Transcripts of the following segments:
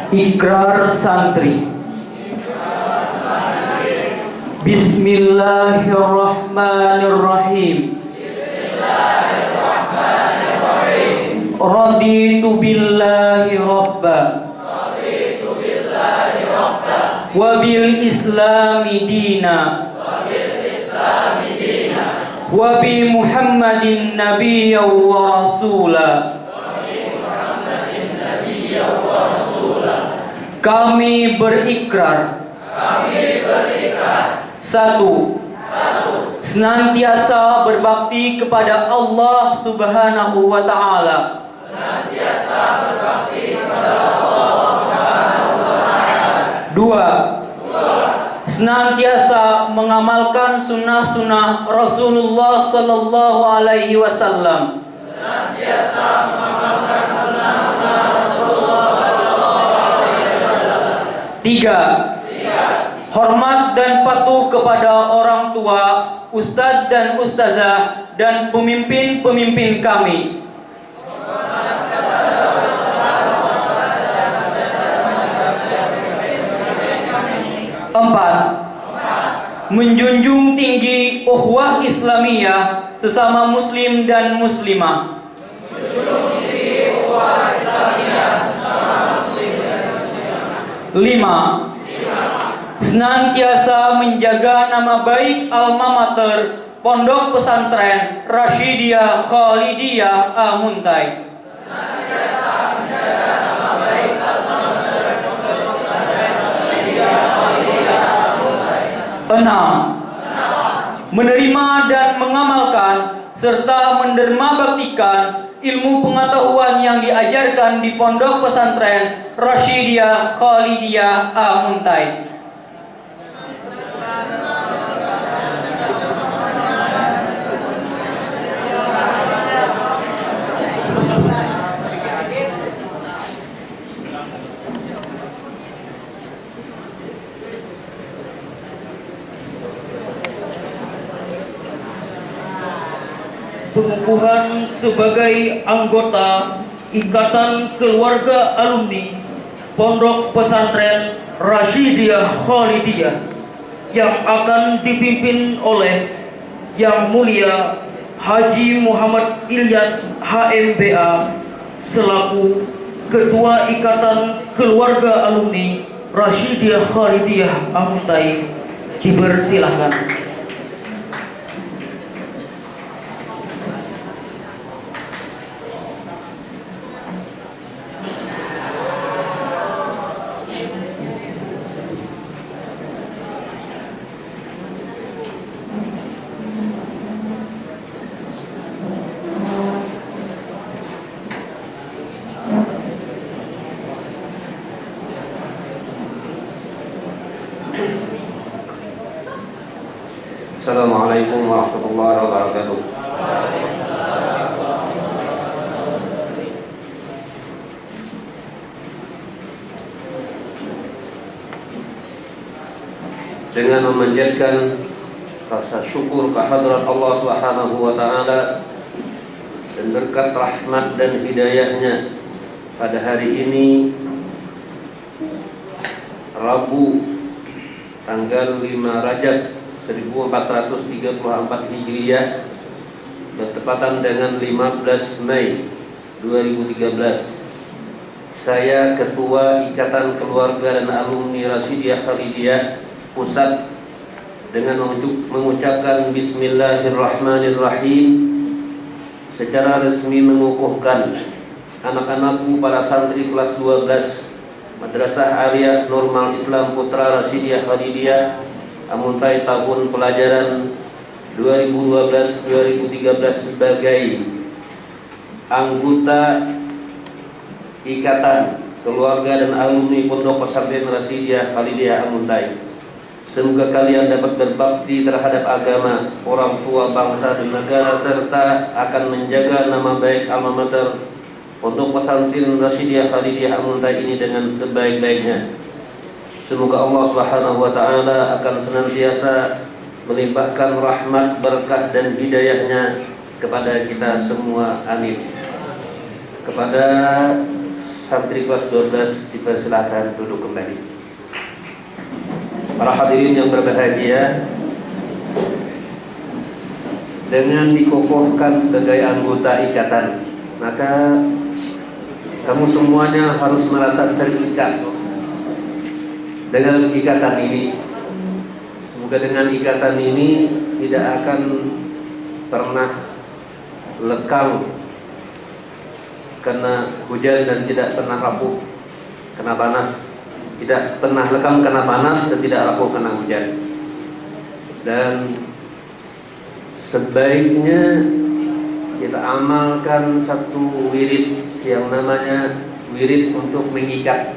Ikrar santri. Bismillahirrahmanirrahim. Raditu billahi rabba wa bil islami dina wa bi Muhammadin nabiyyan wa rasula. Kami berikrar. Satu, senantiasa berbakti kepada Allah Subhanahu wa Ta'ala. Dua, senantiasa mengamalkan sunnah-sunnah Rasulullah Sallallahu Alaihi Wasallam. Tiga, hormat dan patuh kepada orang tua, ustadz dan ustazah, dan pemimpin-pemimpin kami. Empat, menjunjung tinggi ukhuwah Islamiyah sesama muslim dan muslimah. Lima, senantiasa menjaga nama baik alma mater Pondok Pesantren Rasyidiyah Khalidiyah Al-Muntai. Enam, menerima dan mengamalkan serta mendermabaktikan ilmu pengetahuan yang diajarkan di Pondok Pesantren Rasyidiyah Khalidiyah Al-Muntai. Pengukuhan sebagai anggota Ikatan Keluarga Alumni Pondok Pesantren Rasyidiyah Khalidiyah yang akan dipimpin oleh Yang Mulia Haji Muhammad Ilyas HMBA selaku Ketua Ikatan Keluarga Alumni Rasyidiyah Khalidiyah Al-Muntai dipersilakan. Assalamualaikum warahmatullahi wabarakatuh. Dengan memanjatkan rasa syukur kehadirat Allah Subhanahu wa Ta'ala dan berkat rahmat dan hidayahnya, pada hari ini Rabu tanggal 5 Rajab 1434 Hijriah bertepatan dengan 15 Mei 2013. Saya Ketua Ikatan Keluarga dan Alumni Rasyidiyah Khalidiyah Pusat dengan mengucapkan Bismillahirrahmanirrahim secara resmi mengukuhkan anak-anakku para santri kelas 12 Madrasah Aliyah Normal Islam Putra Rasyidiyah Khalidiyah Al-Muntai tahun pelajaran 2012-2013 sebagai anggota Ikatan Keluarga dan Alumni Pondok Pesantren Rasyidiyah Khalidiyah Al-Muntai. Semoga kalian dapat berbakti terhadap agama, orang tua, bangsa dan negara, serta akan menjaga nama baik alma mater Pondok Pesantren Rasyidiyah Khalidiyah Al-Muntai ini dengan sebaik-baiknya. Semoga Allah Subhanahu wa Ta'ala akan senantiasa melimpahkan rahmat, berkah dan hidayahnya kepada kita semua. Amin. Kepada santri kelas 12 dipersilakan duduk kembali. Para hadirin yang berbahagia, dengan dikokohkan sebagai anggota ikatan, maka kamu semuanya harus merasa terikat dengan ikatan ini. Semoga dengan ikatan ini tidak akan pernah lekang kena hujan dan tidak pernah rapuh kena panas, tidak pernah lekang kena panas dan tidak rapuh kena hujan. Dan sebaiknya kita amalkan satu wirid yang namanya wirid untuk mengikat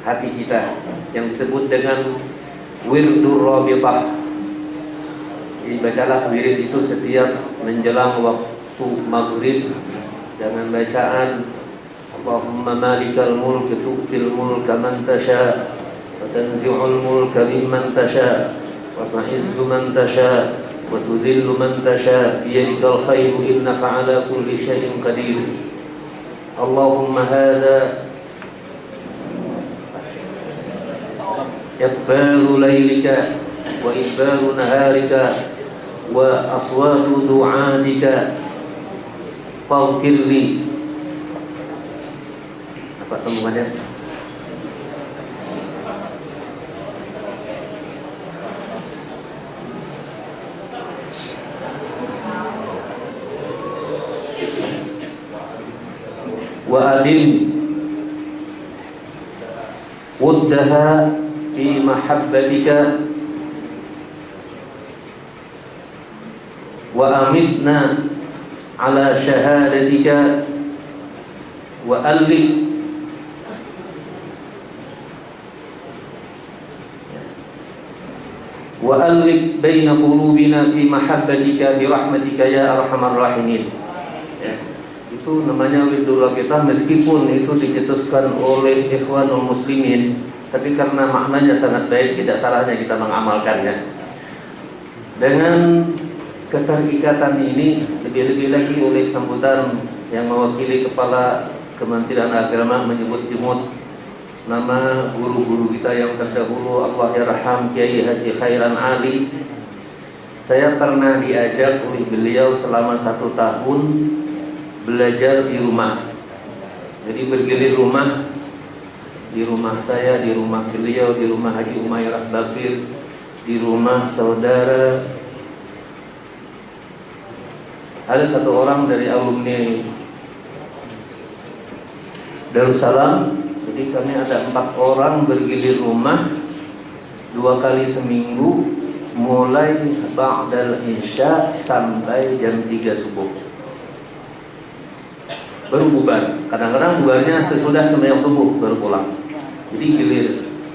hati kita, yang disebut dengan wirdur rabitah. Dibacalah wirid itu setiap menjelang waktu maghrib dengan bacaan Allahumma malikal mulk tu'til mulka man tasha wa tanzi'ul mulka mimman tasha wa tu'izzu man tasha wa tudhillu man tasha biyadikal khairu innaka ala kulli syai'in qadir. Allahumma hadha iqbalu laylika wa isbalu naharika wa aswatu du'atika faghfir li. Apa sambungannya? Wa adim wuddaha fi mahabbatika wa amitna ala syahadatika wa alif baina qulubina fi mahabbatika bi rahmatika ya arhamar rahimin. Ya. Itu namanya wiridul kita, meskipun itu dicetuskan oleh ikhwanul muslimin, tapi karena maknanya sangat baik, tidak salahnya kita mengamalkannya. Dengan keterikatan ini, lebih-lebih lagi oleh sambutan yang mewakili Kepala Kementerian Agama menyebut-nyebut nama guru-guru kita yang terdahulu, Allah yarham Kiai Haji Khairan Ali. Saya pernah diajak oleh beliau selama 1 tahun belajar di rumah. Jadi bergilir rumah, di rumah saya, di rumah beliau, di rumah Haji Umairah Bakir, di rumah saudara. Ada 1 orang dari alumni Darussalam. Jadi kami ada 4 orang bergilir rumah 2 kali seminggu, mulai ba'dal isya sampai jam 3 subuh. Baru bubar. Kadang-kadang bubarnya sesudah sembahyang subuh baru pulang. Jadi gilir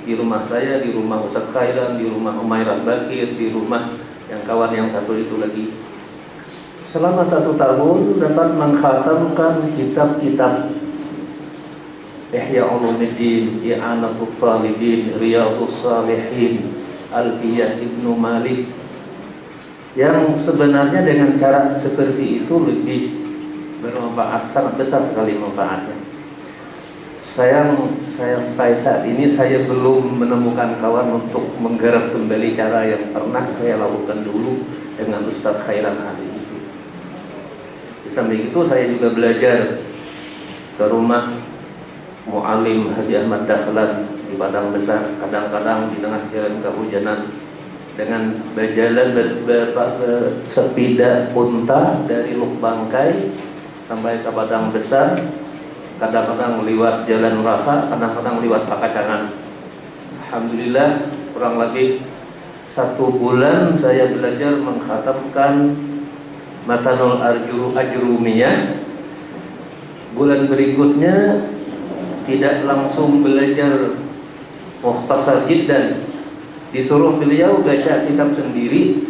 di rumah saya, di rumah Ustaz Khairan, di rumah Umairah Bakir, di rumah yang kawan yang satu itu lagi. Selama 1 tahun dapat mengkhatamkan kitab-kitab Ihya Ulumuddin, I'anatul Talibin, Riyadhus Shalihin, Alfiyah Ibnu Malik, yang sebenarnya dengan cara seperti itu lebih bermanfaat, sangat besar sekali manfaatnya. Sampai saat ini saya belum menemukan kawan untuk menggarap kembali cara yang pernah saya lakukan dulu dengan Ustaz Khairan Ali itu. Di samping itu saya juga belajar ke rumah Mu'alim Haji Ahmad Dahlan di Padang Besar. Kadang-kadang di tengah jalan kehujanan, dengan berjalan sepeda unta dari Luk Bangkai sampai ke Padang Besar, kadang-kadang lewat Jalan Raka, kadang-kadang lewat Pakacangan. Alhamdulillah, kurang lebih 1 bulan saya belajar mengkhatamkan Matanul Ajrumiyah. Bulan berikutnya tidak langsung belajar Mukhtasar Jiddan, disuruh beliau baca kitab sendiri,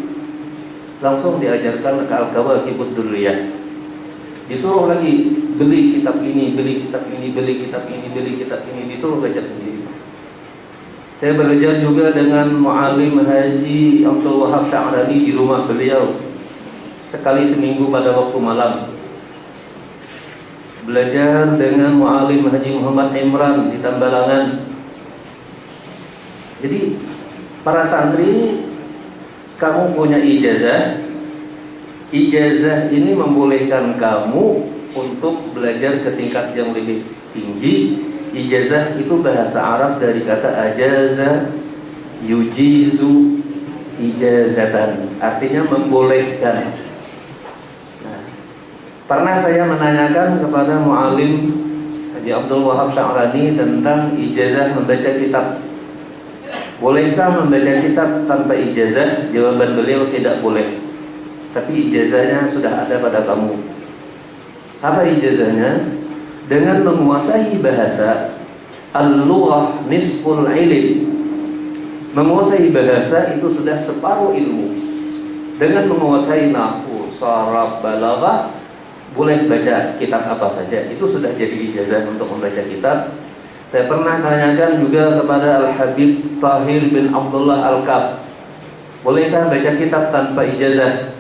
langsung diajarkan ke Al-Kawakibud Durriyah. Disuruh lagi beli kitab ini, beli kitab ini, beli kitab ini, beli kitab ini, disuruh baca sendiri. Saya belajar juga dengan Mu'alim Haji Abdul Wahab Sya'rani di rumah beliau sekali seminggu pada waktu malam. belajar dengan Mu'alim Haji Muhammad Imran di Tambalangan. Jadi para santri, kamu punya ijazah. Ijazah ini membolehkan kamu untuk belajar ke tingkat yang lebih tinggi. Ijazah itu bahasa Arab dari kata ajaza yujizu ijazatan, artinya membolehkan. Nah, pernah saya menanyakan kepada Mu'alim Haji Abdul Wahab Sya'rani tentang ijazah membaca kitab. Bolehkah membaca kitab tanpa ijazah? Jawaban beliau tidak boleh. Tapi ijazahnya sudah ada pada kamu. Apa ijazahnya? Dengan menguasai bahasa, al-lughah nisful ilm. Menguasai bahasa itu sudah separuh ilmu. Dengan menguasai nahwu, sharaf, balaghah, boleh baca kitab apa saja. Itu sudah jadi ijazah untuk membaca kitab. Saya pernah tanyakan juga kepada Al-Habib Tahir bin Abdullah Al-Kaf, bolehkah baca kitab tanpa ijazah?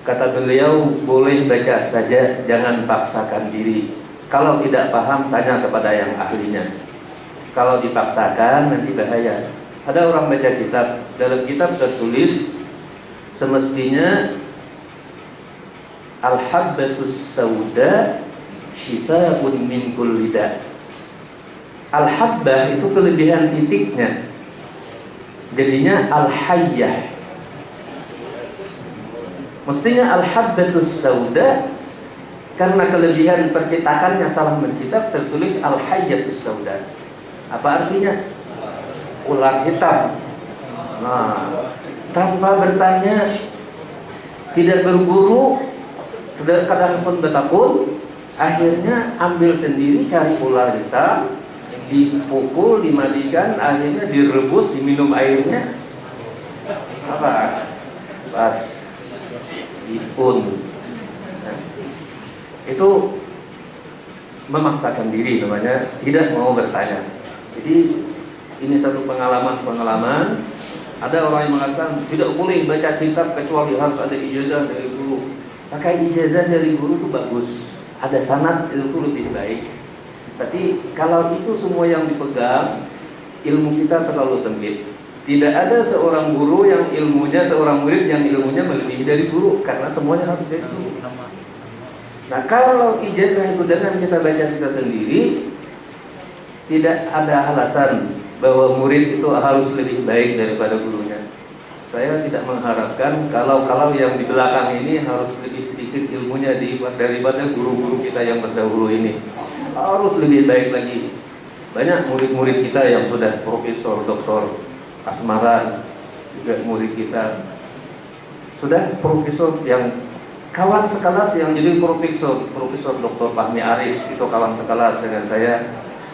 Kata beliau, boleh baca saja, jangan paksakan diri. Kalau tidak paham, tanya kepada yang ahlinya. Kalau dipaksakan, nanti bahaya. Ada orang baca kitab, dalam kitab tertulis semestinya Al-Habbatus Sauda Shifaa'un min kulli da'. Al-Habbah itu kelebihan titiknya, jadinya Al-Hayyah. Mestinya Al-Habbatus Sauda, karena kelebihan percetakannya salah mencetak, tertulis Al-Hayyatus Sauda. Apa artinya? Ular hitam. Nah, tanpa bertanya, tidak berguru, sudah kadang pun bertakut, akhirnya ambil sendiri, cari ular hitam, dipukul, dimandikan, akhirnya direbus, diminum airnya. Apa? Pas dipun. Nah, itu memaksakan diri namanya, tidak mau bertanya. Jadi ini satu pengalaman. Ada orang yang mengatakan tidak boleh baca kitab kecuali harus ada ijazah dari guru. Pakai ijazah dari guru itu bagus, ada sanad itu lebih baik. Tapi kalau itu semua yang dipegang, ilmu kita terlalu sempit. Tidak ada seorang guru yang ilmunya, seorang murid yang ilmunya melebihi dari guru, karena semuanya harus dari guru. Nah, kalau ijazah itu dengan kita baca kita sendiri, tidak ada alasan bahwa murid itu harus lebih baik daripada gurunya. Saya tidak mengharapkan kalau yang di belakang ini harus lebih sedikit ilmunya daripada guru-guru kita yang terdahulu ini. Harus lebih baik lagi. Banyak murid-murid kita yang sudah profesor, doktor, Asmaran juga murid kita sudah profesor, yang kawan sekelas yang jadi profesor Dr. Fahmi Arif itu kawan sekelas dengan saya,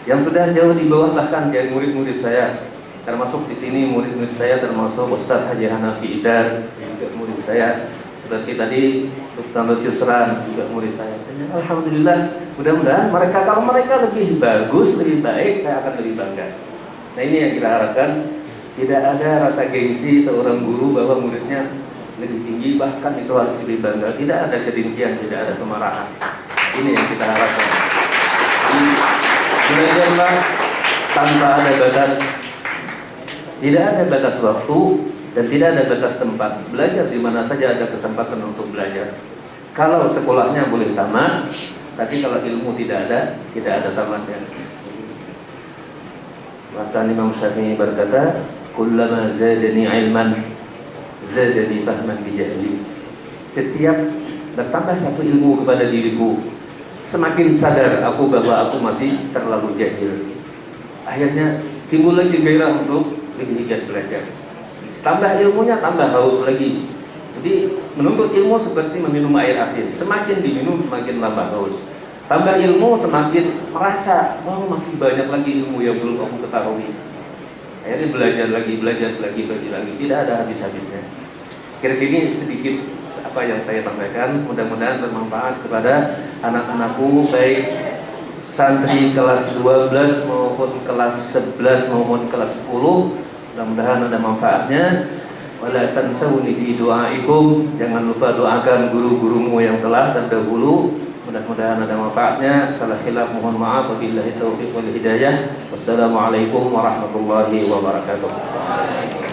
yang sudah jauh di bawah bahkan jadi murid-murid saya, termasuk di sini murid-murid saya termasuk Ustaz Haji Hanafi Idar juga murid saya, seperti tadi Dr. Yusran juga murid saya. Alhamdulillah, mudah-mudahan kalau mereka lebih bagus, lebih baik, saya akan lebih bangga. Nah, ini yang kita harapkan. Tidak ada rasa gengsi seorang guru bahwa muridnya lebih tinggi, bahkan itu harus lebih bangga. Tidak ada kedengkian, tidak ada kemarahan. Ini yang kita harapkan. Belajarlah tanpa ada batas. Tidak ada batas waktu dan tidak ada batas tempat. Belajar di mana saja ada kesempatan untuk belajar. Kalau sekolahnya boleh tamat, tapi kalau ilmu tidak ada tamatnya. Maka Imam Syafi'i berkata, kullama zadani ilman zadani fahman bijahli. Setiap bertambah satu ilmu kepada diriku, semakin sadar aku bahwa aku masih terlalu jahil. Akhirnya timbul lagi gairah untuk lebih giat belajar. Tambah ilmunya, tambah haus lagi. Jadi menuntut ilmu seperti meminum air asin, semakin diminum semakin tambah haus. Tambah ilmu semakin merasa masih banyak lagi ilmu yang belum aku ketahui. Akhirnya belajar lagi, tidak ada habis-habisnya. Kira-kira ini sedikit apa yang saya sampaikan, mudah-mudahan bermanfaat kepada anak-anakku, baik santri kelas 12 maupun kelas 11 maupun kelas 10. Mudah-mudahan ada manfaatnya. Wala tansawni fi du'aikum, jangan lupa doakan guru-gurumu yang telah terdahulu. Mudah-mudahan ada manfaatnya. Salah khilaf mohon maaf. Wabillahi taufiq wal hidayah. Wassalamualaikum warahmatullahi wabarakatuh.